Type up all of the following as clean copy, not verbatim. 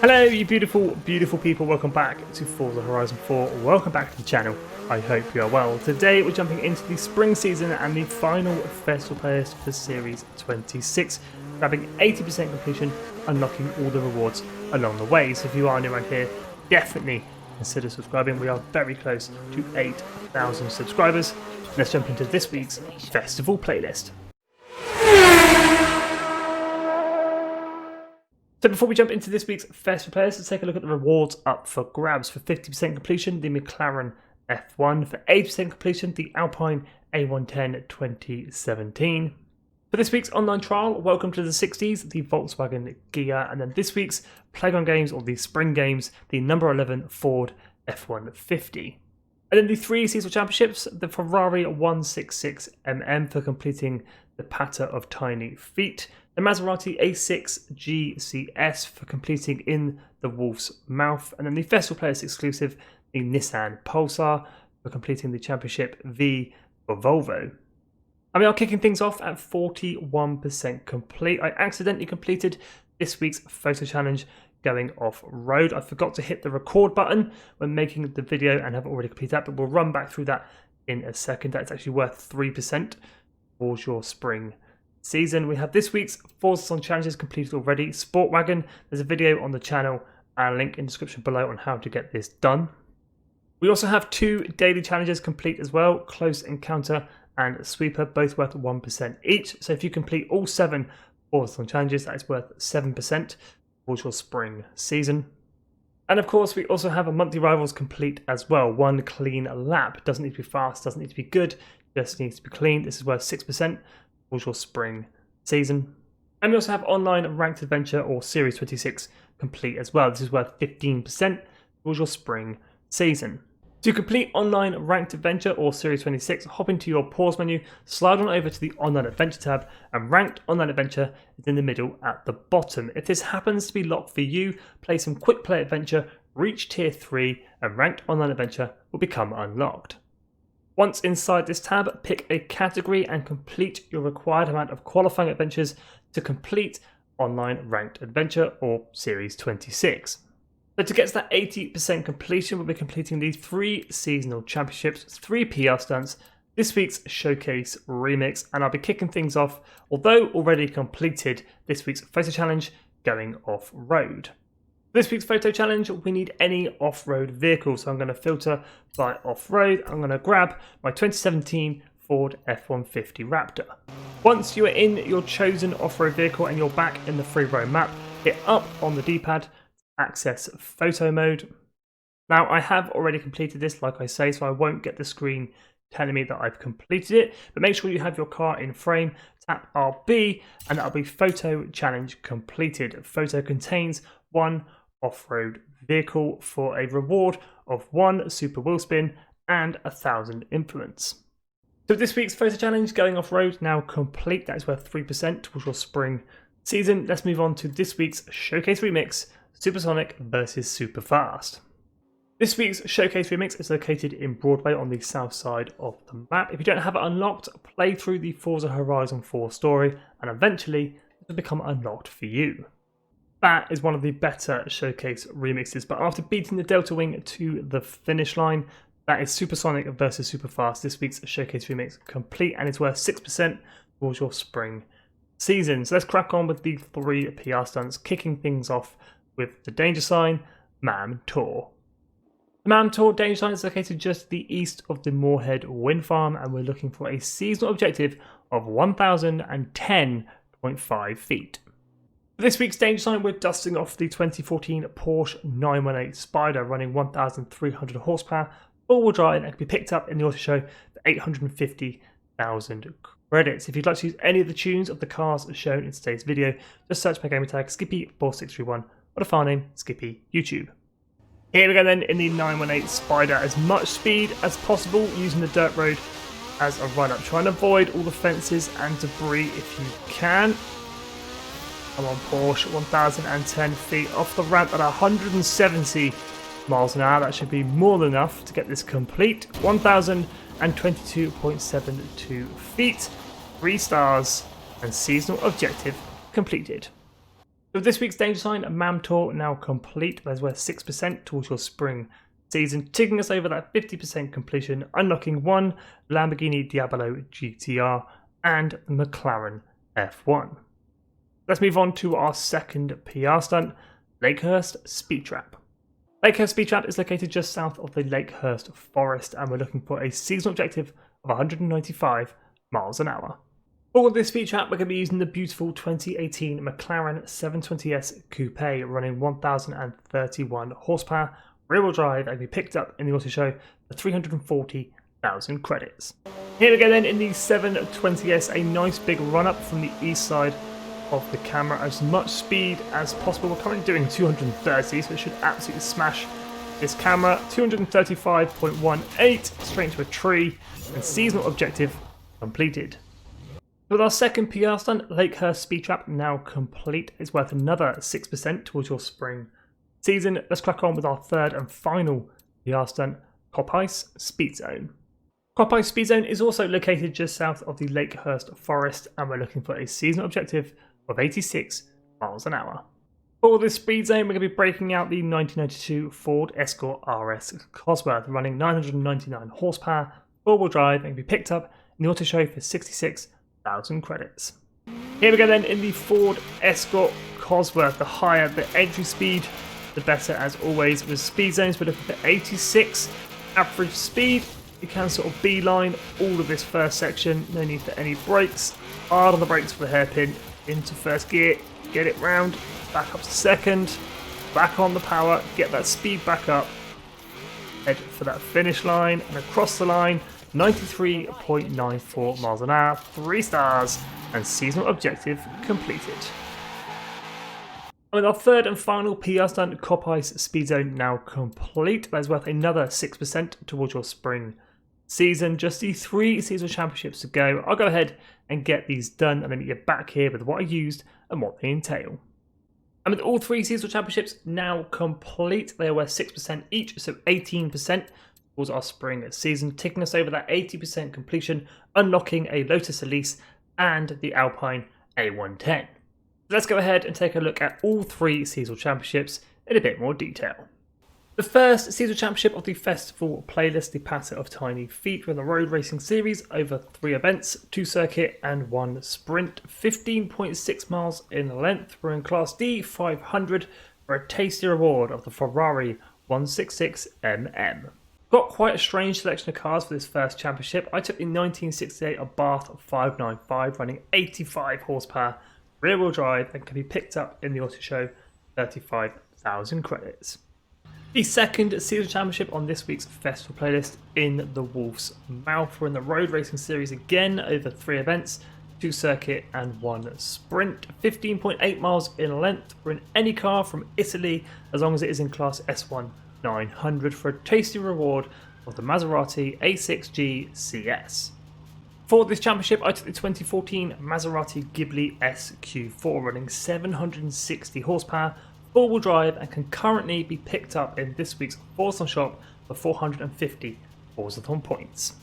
Hello you beautiful people, welcome back to Forza Horizon 4, welcome back to the channel, I hope you are well. Today we're jumping into the spring season and the final festival playlist for Series 26, grabbing 80% completion, unlocking all the rewards along the way. So if you are new around here, definitely consider subscribing. We are very close to 8,000 subscribers. Let's jump into this week's festival playlist. So before we jump into this week's festival playlist, let's take a look at the rewards up for grabs. For 50% completion, the Mclaren F1. For 80% completion, the Alpine A110 2017. For this week's online trial, welcome to the 60s, the Volkswagen Ghia. And then this week's Playground Games, or the Spring Games, the number 11 Ford F150. And then the three seasonal championships, the Ferrari 166mm for completing the patter of tiny feet, the Maserati A6CGS for completing in the wolf's mouth, and then the festival playlist exclusive, the Nissan Pulsar for completing the championship V for Volvo. And we are kicking things off at 41% complete. I accidentally completed this week's photo challenge going off-road. I forgot to hit the record button when making the video and have already completed that, but we'll run back through that in a second. That's actually worth 3% towards your spring season. We have this week's FORZA song challenges completed already. Sportwagon, there's a video on the channel and a link in the description below on how to get this done. We also have two daily challenges complete as well, Close Encounter and Sweeper, both worth 1% each. So if you complete all 7 FORZA song challenges, that is worth 7% towards your spring season. And of course, we also have a monthly rivals complete as well. One clean lap. Doesn't need to be fast, doesn't need to be good, just needs to be clean. This is worth 6% towards your spring season. And we also have online ranked adventure or Series 26 complete as well. This is worth 15% towards your spring season. To complete online ranked adventure or Series 26, hop into your pause menu, slide on over to the online adventure tab, and ranked online adventure is in the middle at the bottom. If this happens to be locked for you, play some quick play adventure, reach tier 3, and ranked online adventure will become unlocked. Once inside this tab, pick a category and complete your required amount of qualifying adventures to complete online ranked adventure or Series 26. So to get to that 80% completion, we'll be completing the 3 seasonal championships, 3 PR stunts, this week's showcase remix, and I'll be kicking things off, although already completed, this week's photo challenge going off-road. This week's photo challenge, we need any off-road vehicle, so I'm going to filter by off-road. I'm going to grab my 2017 Ford F150 Raptor. Once you are in your chosen off-road vehicle and you're back in the free roam map, hit up on the D-pad, access photo mode. Now I have already completed this, like I say, so I won't get the screen telling me that I've completed it, but make sure you have your car in frame, tap RB, and that'll be photo challenge completed. Photo contains 1 off-road vehicle for a reward of 1 super wheel spin and 1,000 influence. So this week's photo challenge going off-road now complete. That is worth 3% towards your spring season. Let's move on to this week's showcase remix, Supersonic versus Superfast. This week's showcase remix is located in Broadway on the south side of the map. If you don't have it unlocked, play through the Forza Horizon 4 story and eventually it will become unlocked for you. That is one of the better showcase remixes, but after beating the Delta Wing to the finish line, that is Supersonic versus Superfast, this week's showcase remix complete, and it's worth 6% towards your spring season. So let's crack on with the 3 PR stunts, kicking things off with the danger sign, MAM TOR. The MAM TOR danger sign is located just to the east of the Moorhead Wind Farm, and we're looking for a seasonal objective of 1,010.5 feet. For this week's danger sign, we're dusting off the 2014 Porsche 918 Spider running 1,300 horsepower, all-wheel drive, and can be picked up in the auto show for 850,000 credits. If you'd like to use any of the tunes of the cars shown in today's video, just search my gamer tag Skippy4631 or the file name Skippy YouTube. Here we go then in the 918 Spider, as much speed as possible using the dirt road as a run-up. Try and avoid all the fences and debris if you can. Come on Porsche, 1,010 feet off the ramp at 170 miles an hour. That should be more than enough to get this complete. 1,022.72 feet, 3 stars, and seasonal objective completed. So this week's danger sign, MAM TOR now complete. That's worth 6% towards your spring season, taking us over that 50% completion, unlocking one Lamborghini Diablo GTR and the Mclaren F1. Let's move on to our second PR stunt, Lakehurst Speed Trap. Lakehurst Speed Trap is located just south of the Lakehurst Forest, and we're looking for a seasonal objective of 195 miles an hour. For this speed trap, we're going to be using the beautiful 2018 McLaren 720S Coupe running 1031 horsepower, rear-wheel drive, and be picked up in the auto show for 340,000 credits. Here we go then in the 720S, a nice big run-up from the east side of the camera, as much speed as possible. We're currently doing 230, so it should absolutely smash this camera. 235.18 straight into a tree, and seasonal objective completed. With our second PR stunt, Lakehurst Speed Trap now complete. It's worth another 6% towards your spring season. Let's crack on with our third and final PR stunt, Coppice Speed Zone. Coppice Speed Zone is also located just south of the Lakehurst Forest, and we're looking for a seasonal objective of 86 miles an hour. For this speed zone, we're going to be breaking out the 1992 Ford Escort RS Cosworth running 999 horsepower, four-wheel drive, and can be picked up in the auto show for 66,000 credits. Here we go then in the Ford Escort Cosworth. The higher the entry speed, the better as always. With speed zones, we're looking for 86 average speed. You can sort of beeline all of this first section, no need for any brakes. Hard on the brakes for the hairpin, into first gear, get it round, back up to second, back on the power, get that speed back up, head for that finish line, and across the line, 93.94 miles an hour, 3 stars, and seasonal objective completed. And with our third and final PR stunt, Coppice Speed Zone now complete. That is worth another 6% towards your spring season. Just the 3 seasonal championships to go. I'll go ahead and get these done, and then meet you back here with what I used and what they entail. And with all 3 seasonal championships now complete, they are worth 6% each, so 18% towards our spring season, taking us over that 80% completion, unlocking a Lotus Elise and the Alpine A110. Let's go ahead and take a look at all 3 seasonal championships in a bit more detail. The first seasonal championship of the festival playlist, the Patter of Tiny Feet, were the road racing series over 3 events, 2 circuit and 1 sprint, 15.6 miles in length. We're in Class D 500 for a tasty reward of the Ferrari 166mm. Got quite a strange selection of cars for this first championship. I took the 1968 Abarth 595 running 85 horsepower, rear wheel drive, and can be picked up in the auto show 35,000 credits. The second seasonal championship on this week's festival playlist, in the Wolf's Mouth. We're in the road racing series again over 3 events, 2 circuit and 1 sprint, 15.8 miles in length. We're in any car from Italy as long as it is in class S1 900 for a tasty reward of the Maserati A6CGS. For this championship, I took the 2014 Maserati Ghibli SQ4 running 760 horsepower, four-wheel drive, and can currently be picked up in this week's FORZA shop for 450 FORZA points.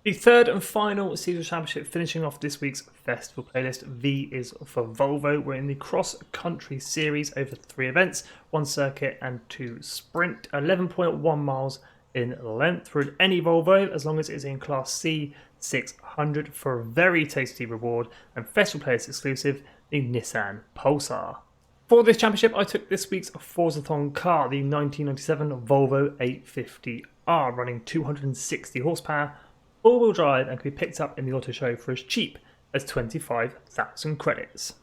The third and final seasonal championship finishing off this week's festival playlist, V is for Volvo. We're in the cross-country series over 3 events, 1 circuit and 2 sprint, 11.1 miles in length. We're in any Volvo as long as it is in Class C 600 for a very tasty reward and festival playlist exclusive, the Nissan Pulsar. For this championship, I took this week's FORZA-thon car, the 1997 Volvo 850R, running 260 horsepower, four-wheel drive, and can be picked up in the auto show for as cheap as 25,000 credits.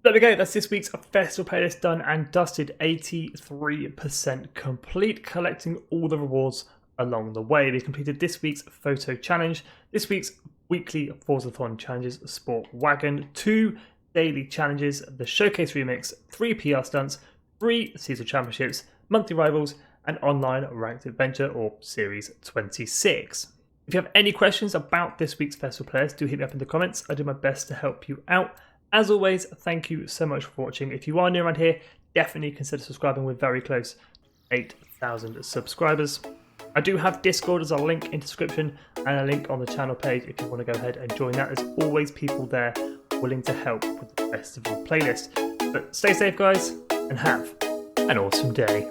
There we go, that's this week's festival playlist done and dusted, 83% complete, collecting all the rewards along the way. We completed this week's photo challenge, this week's weekly FORZA-thon challenges, Sport Wagon, 2 daily challenges, the Showcase Remix, 3 PR stunts, 3 seasonal championships, monthly rivals, and online ranked adventure or Series 26. If you have any questions about this week's festival playlist, do hit me up in the comments. I do my best to help you out. As always, thank you so much for watching. If you are new around here, definitely consider subscribing. We're very close to 8,000 subscribers. I do have Discord as a link in the description and a link on the channel page if you want to go ahead and join that. There's always people there willing to help with the festival playlist. But stay safe, guys, and have an awesome day.